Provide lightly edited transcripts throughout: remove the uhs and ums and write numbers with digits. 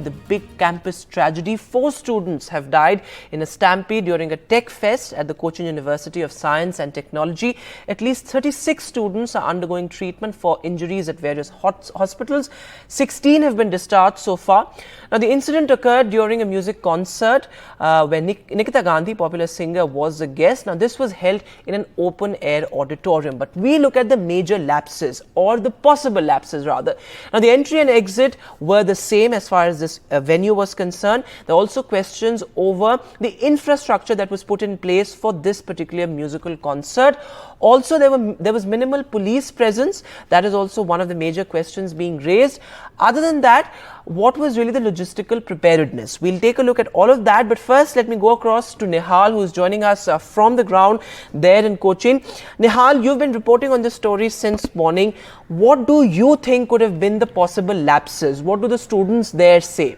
The big campus tragedy. 4 students have died in a stampede during a tech fest at the Kochi University of Science and Technology. At least 36 students are undergoing treatment for injuries at various hospitals. 16 have been discharged so far. Now, the incident occurred during a music concert where Nikita Gandhi, popular singer, was a guest. Now, this was held in an open-air auditorium. But we look at the major lapses, or the possible lapses rather. Now, the entry and exit were the same as far as this venue was concerned. There are also questions over the infrastructure that was put in place for this particular musical concert. Also, there was minimal police presence. That is also one of the major questions being raised. Other than that, what was really the logistical preparedness? We'll take a look at all of that. But first, let me go across to Nihal, who is joining us from the ground there in Cochin. Nihal, you've been reporting on this story since morning. What do you think could have been the possible lapses? What do the students there say?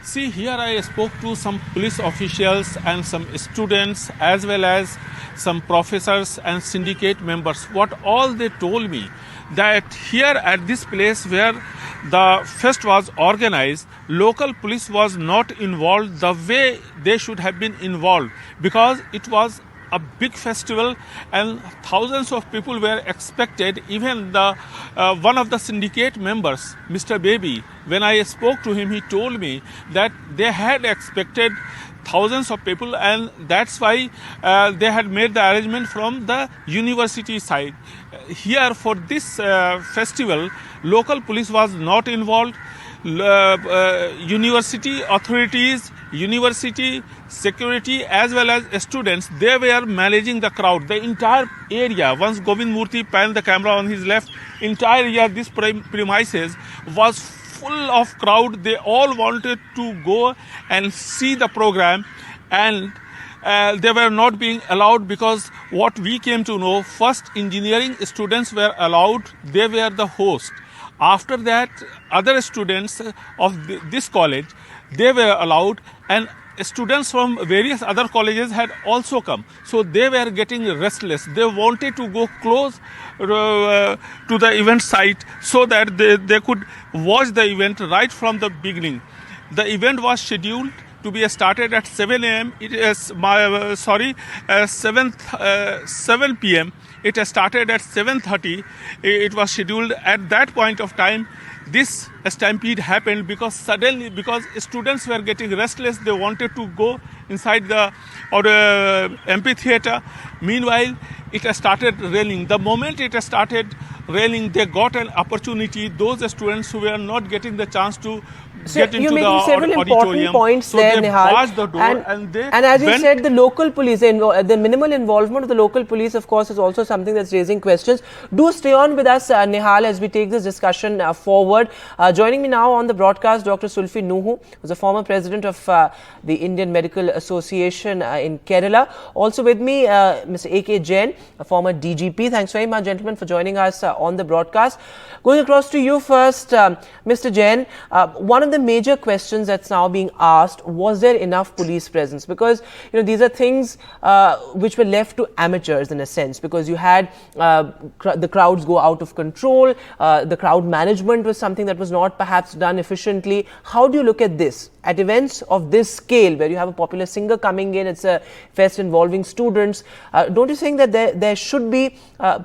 See, here I spoke to some police officials and some students, as well as some professors and syndicate members. What all they told me, that here at this place where the fest was organized, local police was not involved the way they should have been involved, because it was a big festival and thousands of people were expected. Even the one of the syndicate members, Mr. Baby, when I spoke to him, he told me that they had expected thousands of people, and that's why they had made the arrangement from the university side. Here for this festival, local police was not involved. University authorities, university security, as well as students, they were managing the crowd. The entire area, once Govind Murthy panned the camera on his left, entire area, this premises was full of crowd. They all wanted to go and see the program, and they were not being allowed, because what we came to know, first engineering students were allowed, they were the host. After that, other students of this college, they were allowed, and students from various other colleges had also come. So they were getting restless. They wanted to go close to the event site so that they could watch the event right from the beginning. The event was scheduled to be started at 7 a.m. It is 7 p.m. It started at 7:30. It was scheduled. At that point of time, this stampede happened because students were getting restless. They wanted to go inside the amphitheater. Meanwhile, it started raining. The moment it started raining, they got an opportunity. Those students who were not getting the chance to get into the several auditorium, important points so there, they Nihal. barged the door and as you said, the local police, the minimal involvement of the local police, of course, is also something that's raising questions. Do stay on with us, Nihal, as we take this discussion forward. Joining me now on the broadcast, Dr. Sulfi Nuhu, who's a former president of the Indian Medical Association in Kerala. Also with me, Mr. A.K. Jain, a former DGP. Thanks very much, gentlemen, for joining us on the broadcast. Going across to you first, Mr. Jain, one of the major questions that's now being asked, was there enough police presence? Because these are things which were left to amateurs in a sense, because you had the crowds go out of control. The crowd management was something that was not perhaps done efficiently. How do you look at this at events of this scale, where you have a popular singer coming in? It's a fest involving students. Don't you think that there should be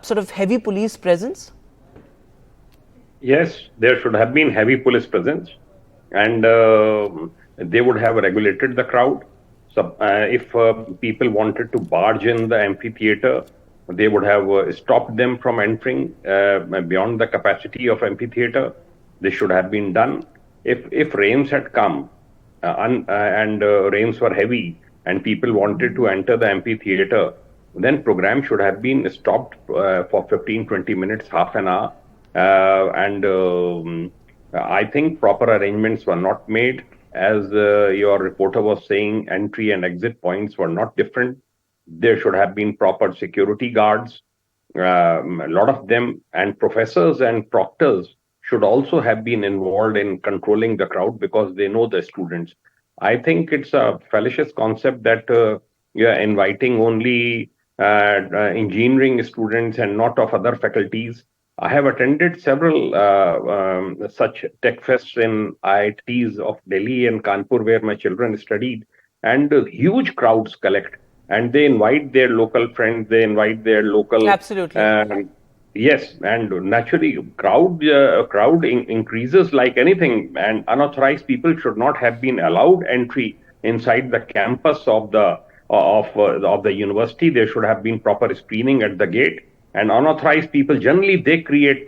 sort of heavy police presence? Yes, there should have been heavy police presence, and they would have regulated the crowd. So if people wanted to barge in the amphitheater, they would have stopped them from entering beyond the capacity of amphitheater. This should have been done. If rains had come and rains were heavy and people wanted to enter the amphitheater, then program should have been stopped for 15-20 minutes, half an hour. I think proper arrangements were not made. As your reporter was saying, entry and exit points were not different. There should have been proper security guards, a lot of them, and professors and proctors should also have been involved in controlling the crowd, because they know the students. I think it's a fallacious concept that you're inviting only engineering students and not of other faculties. I have attended several such tech fests in IITs of Delhi and Kanpur, where my children studied, and huge crowds collect, and they invite their local friends, they invite their local. Absolutely. Um, yes, and naturally, crowd increases like anything, and unauthorized people should not have been allowed entry inside the campus of the university. There should have been proper screening at the gate, and unauthorized people generally they create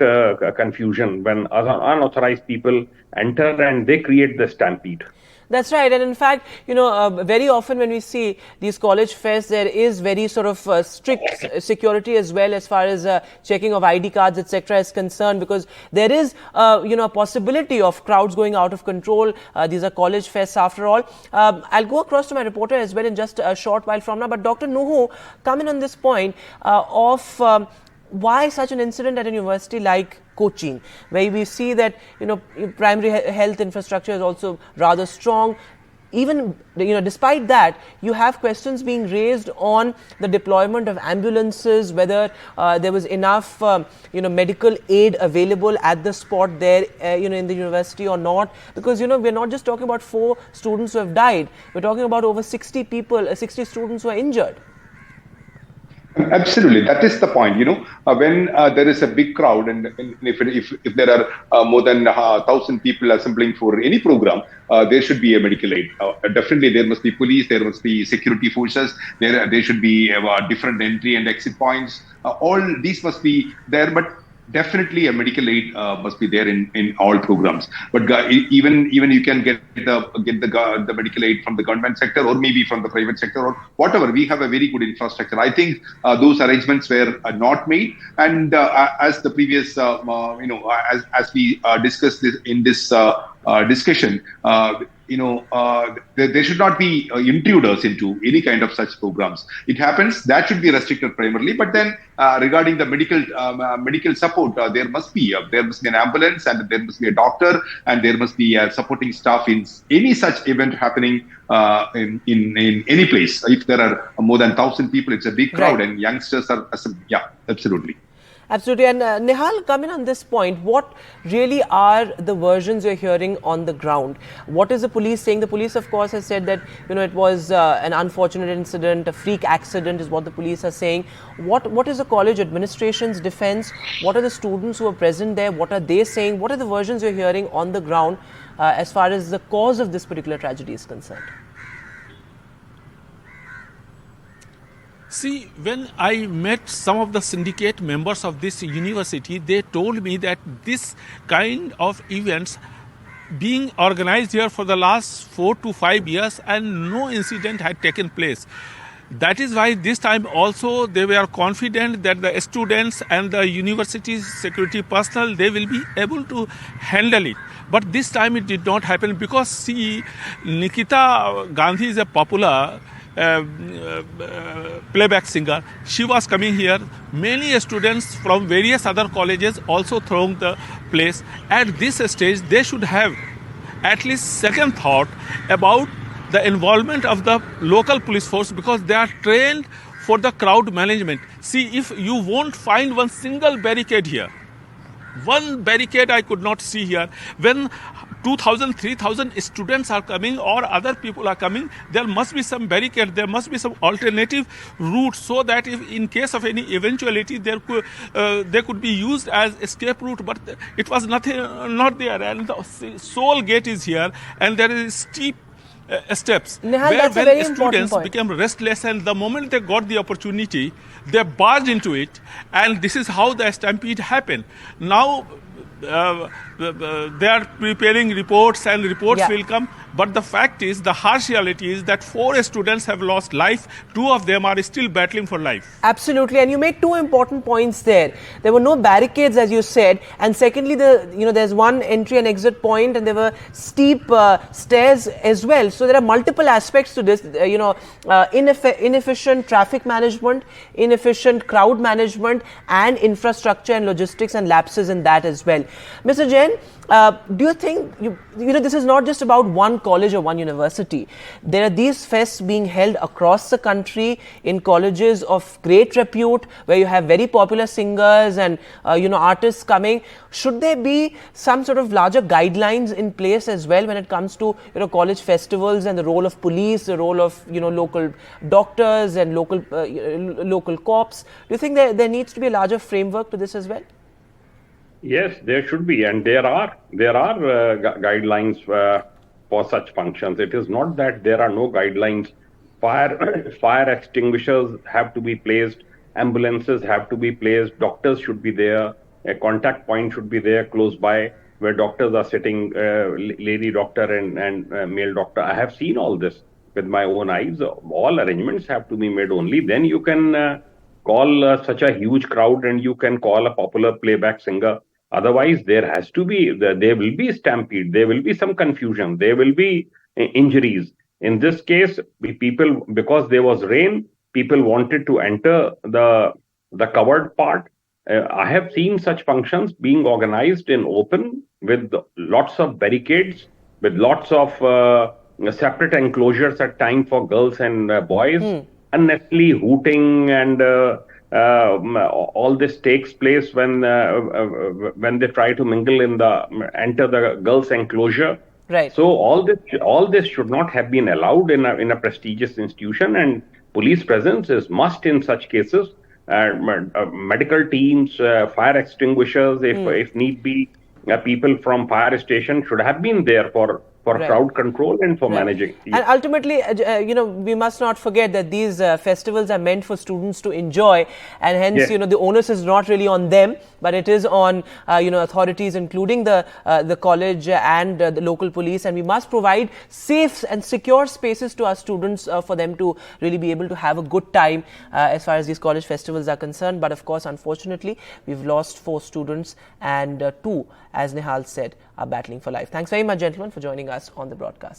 confusion when unauthorized people enter, and they create the stampede. That's right. And in fact, very often when we see these college fests, there is very sort of strict security as well as far as checking of ID cards, etc. is concerned, because there is, a possibility of crowds going out of control. These are college fests after all. I'll go across to my reporter as well in just a short while from now. But Dr. Nuhu, come in on this point of why such an incident at a university like Cochin, where we see that primary health infrastructure is also rather strong. Even despite that, you have questions being raised on the deployment of ambulances, whether there was enough medical aid available at the spot there in the university or not, because we're not just talking about 4 students who have died, we're talking about over 60 people, 60 students who are injured. Absolutely, that is the point. When there is a big crowd, and if there are more than 1,000 people assembling for any program, there should be a medical aid. Definitely, there must be police, there must be security forces, there should be different entry and exit points. All these must be there, but definitely a medical aid must be there in all programs. But even you can get the medical aid from the government sector, or maybe from the private sector, or whatever. We have a very good infrastructure. I think those arrangements were not made. And as the previous, as we discussed this in this discussion, there should not be intruders into any kind of such programs. It happens, that should be restricted primarily. But then regarding the medical support, there must be an ambulance, and there must be a doctor, and there must be supporting staff in any such event happening in any place. If there are more than 1,000 people, it's a big crowd, right, and youngsters are, absolutely. Absolutely. And Nihal, come in on this point. What really are the versions you're hearing on the ground? What is the police saying? The police, of course, has said that it was an unfortunate incident, a freak accident is what the police are saying. What is the college administration's defense? What are the students who are present there? What are they saying? What are the versions you're hearing on the ground as far as the cause of this particular tragedy is concerned? See, when I met some of the syndicate members of this university, they told me that this kind of events being organized here for the last 4 to 5 years, and no incident had taken place. That is why this time also they were confident that the students and the university's security personnel, they will be able to handle it. But this time it did not happen, because see, Nikita Gandhi is a popular playback singer. She was coming here. Many students from various other colleges also thronged the place. At this stage, they should have at least second thought about the involvement of the local police force, because they are trained for the crowd management. See, if you won't find one single barricade here, one barricade I could not see here. When 2,000, 3,000 students are coming or other people are coming, there must be some barricade, there must be some alternative route, so that if in case of any eventuality they could be used as escape route. But it was not there, and the sole gate is here, and there is steep steps. Nihal, where when students became restless, and the moment they got the opportunity, they barged into it, and this is how the stampede happened. Now they are preparing reports, and reports will come. But the fact is, the harsh reality is that 4 students have lost life. 2 of them are still battling for life. Absolutely. And you make 2 important points there. There were no barricades, as you said. And secondly, there's one entry and exit point, and there were steep stairs as well. So there are multiple aspects to this, inefficient traffic management, inefficient crowd management, and infrastructure and logistics and lapses in that as well. well. Mr. Jain, do you think, this is not just about one college or one university. There are these fests being held across the country in colleges of great repute, where you have very popular singers and, artists coming. Should there be some sort of larger guidelines in place as well when it comes to, college festivals and the role of police, the role of, local doctors and local cops? Do you think there needs to be a larger framework to this as well? Yes, there should be, and there are guidelines for such functions. It is not that there are no guidelines. Fire extinguishers have to be placed, ambulances have to be placed, doctors should be there, a contact point should be there close by where doctors are sitting, lady doctor and male doctor. I have seen all this with my own eyes. All arrangements have to be made. Only then you can call such a huge crowd, and you can call a popular playback singer. Otherwise, there will be stampede, there will be some confusion, there will be injuries. In this case, people, because there was rain, people wanted to enter the covered part. I have seen such functions being organized in open with lots of barricades, with lots of separate enclosures at time for girls and boys, unnecessarily hooting, and all this takes place when they try to mingle enter the girls' enclosure. Right. So all this should not have been allowed in a prestigious institution, and police presence is must in such cases. Medical teams, fire extinguishers, if need be, people from fire station should have been there for Right. crowd control and for managing. And ultimately, we must not forget that these festivals are meant for students to enjoy, and hence, Yes. the onus is not really on them, but it is on, authorities, including the college and the local police. And we must provide safe and secure spaces to our students for them to really be able to have a good time as far as these college festivals are concerned. But of course, unfortunately, we've lost 4 students, and 2, as Nihal said, are battling for life. Thanks very much, gentlemen, for joining us on the broadcast.